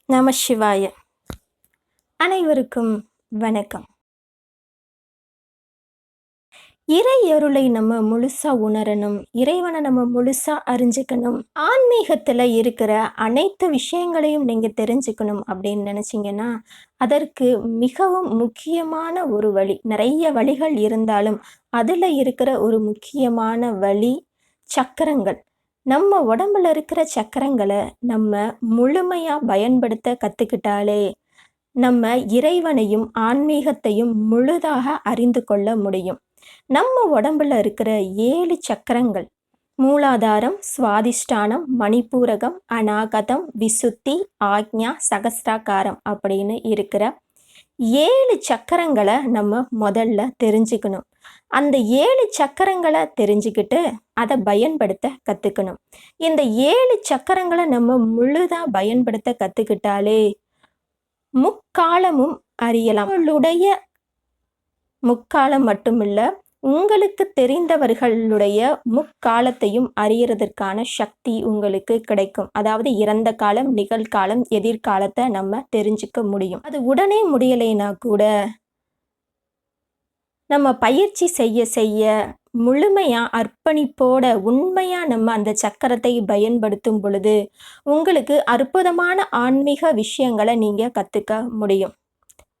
நம சிவாய. அனைவருக்கும் வணக்கம். இறை அருளை நம்ம முழுசா உணரணும், இறைவனை நம்ம முழுசா அறிஞ்சுக்கணும், ஆன்மீகத்துல இருக்கிற அனைத்து விஷயங்களையும் நீங்க தெரிஞ்சுக்கணும் அப்படின்னு நினைச்சீங்கன்னா அதற்கு மிகவும் முக்கியமான ஒரு வழி. நிறைய வழிகள் இருந்தாலும் அதுல இருக்கிற ஒரு முக்கியமான வழி சக்கரங்கள். நம்ம உடம்புல இருக்கிற சக்கரங்களை நம்ம முழுமையா பயன்படுத்த கத்துக்கிட்டாலே நம்ம இறைவனையும் ஆன்மீகத்தையும் முழுதாக அறிந்து கொள்ள முடியும். நம்ம உடம்புல இருக்கிற 7 சக்கரங்கள், மூலாதாரம், சுவாதிஷ்டானம், மணிப்பூரகம், அநாகதம், விசுத்தி, ஆக்ஞா, சகஸ்ராகாரம் அப்படின்னு இருக்கிற 7 சக்கரங்களை நம்ம முதல்ல தெரிஞ்சுக்கணும். அந்த 7 சக்கரங்களை தெரிஞ்சுக்கிட்டு அதை பயன்படுத்த கற்றுக்கணும். இந்த 7 சக்கரங்களை நம்ம முழுதாக பயன்படுத்த கற்றுக்கிட்டாலே முக்காலமும் அறியலாம். உங்களுடைய முக்காலம் மட்டுமில்ல, உங்களுக்கு தெரிந்தவர்களுடைய முக்காலத்தையும் அறியறதற்கான சக்தி உங்களுக்கு கிடைக்கும். அதாவது இறந்த காலம், நிகழ்காலம், எதிர்காலத்தை நம்ம தெரிஞ்சுக்க முடியும். அது உடனே முடியலைன்னா கூட நம்ம பயிற்சி செய்ய செய்ய முழுமையாக அர்ப்பணிப்போட உண்மையாக நம்ம அந்த சக்கரத்தை பயன்படுத்தும் பொழுது உங்களுக்கு அற்புதமான ஆன்மீக விஷயங்களை நீங்கள் கற்றுக்க முடியும்.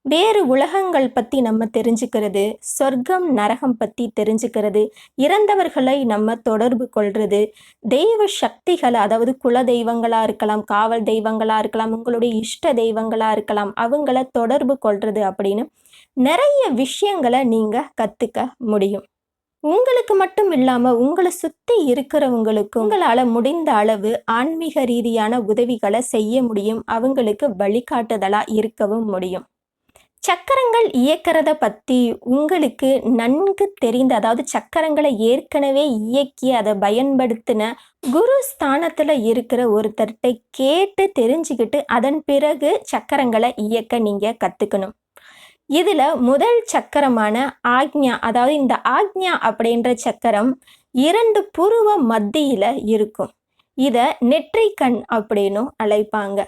வேறு உலகங்கள் பற்றி நம்ம தெரிஞ்சுக்கிறது, சொர்க்கம் நரகம் பற்றி தெரிஞ்சுக்கிறது, இறந்தவர்களை நம்ம தொடர்பு கொள்வது, தெய்வ சக்திகளை, அதாவது குல தெய்வங்களாக இருக்கலாம், காவல் தெய்வங்களாக இருக்கலாம், உங்களுடைய இஷ்ட தெய்வங்களாக இருக்கலாம், அவங்கள தொடர்பு கொள்வது அப்படின்னு நிறைய விஷயங்களை நீங்கள் கற்றுக்க முடியும். உங்களுக்கு மட்டும் இல்லாமல் உங்களை சுற்றி இருக்கிறவங்களுக்கு உங்களால் முடிந்த அளவு ஆன்மீக ரீதியான உதவிகளை செய்ய முடியும். அவங்களுக்கு வழிகாட்டுதலாக இருக்கவும் முடியும். சக்கரங்கள் இயக்கிறத பற்றி உங்களுக்கு நன்கு தெரிந்த, அதாவது சக்கரங்களை ஏற்கனவே இயக்கி அதை பயன்படுத்தின குரு ஸ்தானத்தில் இருக்கிற ஒருத்தர்கிட்ட கேட்டு தெரிஞ்சுக்கிட்டு அதன் பிறகு சக்கரங்களை இயக்க நீங்கள் கற்றுக்கணும். இதில் முதல் சக்கரமான ஆக்ஞா, அதாவது இந்த ஆக்ஞா அப்படின்ற சக்கரம் 2 புருவ மத்தியில் இருக்கும். இதை நெற்றிக்கண் அப்படின்னும் அழைப்பாங்க.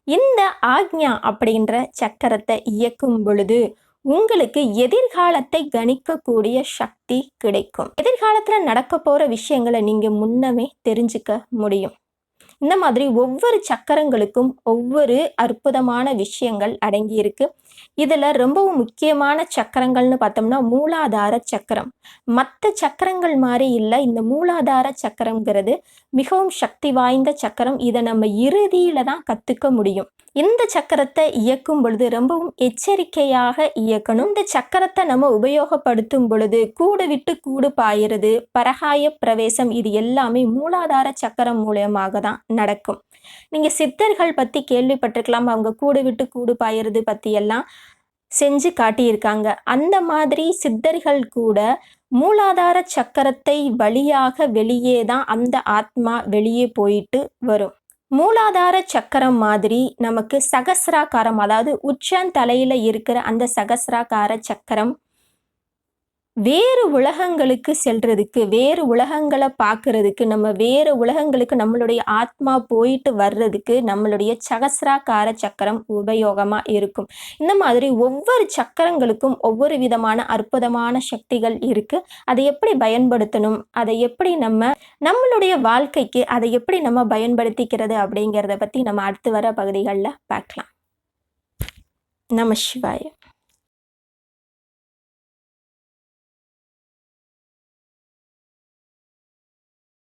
இந்த ஆக்ஞா அப்படின்ற சக்கரத்தை இயக்கும் பொழுது உங்களுக்கு எதிர்காலத்தை கணிக்கக்கூடிய சக்தி கிடைக்கும். எதிர்காலத்தில் நடக்க போகிற விஷயங்களை நீங்கள் முன்னமே தெரிஞ்சுக்க முடியும். இந்த மாதிரி ஒவ்வொரு சக்கரங்களுக்கும் ஒவ்வொரு அற்புதமான விஷயங்கள் அடங்கியிருக்கு. இதில் ரொம்பவும் முக்கியமான சக்கரங்கள்னு பார்த்தோம்னா மூலாதார சக்கரம். மற்ற சக்கரங்கள் மாதிரி இல்லை, இந்த மூலாதார சக்கரங்கிறது மிகவும் சக்தி வாய்ந்த சக்கரம். இதை நம்ம இறுதியில் தான் கற்றுக்க முடியும். இந்த சக்கரத்தை இயக்கும் பொழுது ரொம்பவும் எச்சரிக்கையாக இயக்கணும். இந்த சக்கரத்தை நம்ம உபயோகப்படுத்தும் பொழுது கூடு விட்டு கூடு பாயிறது, பரகாய பிரவேசம், இது எல்லாமே மூலாதார சக்கரம் மூலமாக தான் நடக்கும். நீங்கள் சித்தர்கள் பற்றி கேள்விப்பட்டிருக்கலாம், அவங்க கூடு விட்டு கூடு பாயிறது பற்றி எல்லாம் செஞ்சு காட்டியிருக்காங்க. அந்த மாதிரி சித்தர்கள் கூட மூலாதார சக்கரத்தை வழியாக வெளியே தான் அந்த ஆத்மா வெளியே போயிட்டு வரும். மூலாதார சக்கரம் மாதிரி நமக்கு சகஸ்ராகாரம், அதாவது உச்சந்தலையில் இருக்கிற அந்த சகஸ்ராகார சக்கரம் வேறு உலகங்களுக்கு செல்றதுக்கு, வேறு உலகங்களை பார்க்கறதுக்கு, நம்ம வேறு உலகங்களுக்கு நம்மளுடைய ஆத்மா போயிட்டு வர்றதுக்கு நம்மளுடைய சகஸ்ராகார சக்கரம் உபயோகமாக இருக்கும். இந்த மாதிரி ஒவ்வொரு சக்கரங்களுக்கும் ஒவ்வொரு விதமான அற்புதமான சக்திகள் இருக்குது. அதை எப்படி பயன்படுத்தணும், அதை எப்படி நம்மளுடைய வாழ்க்கைக்கு அதை எப்படி நம்ம பயன்படுத்திக்கிறது அப்படிங்கிறத பற்றி நம்ம அடுத்து வர பகுதிகளில் பார்க்கலாம். நம சிவாய.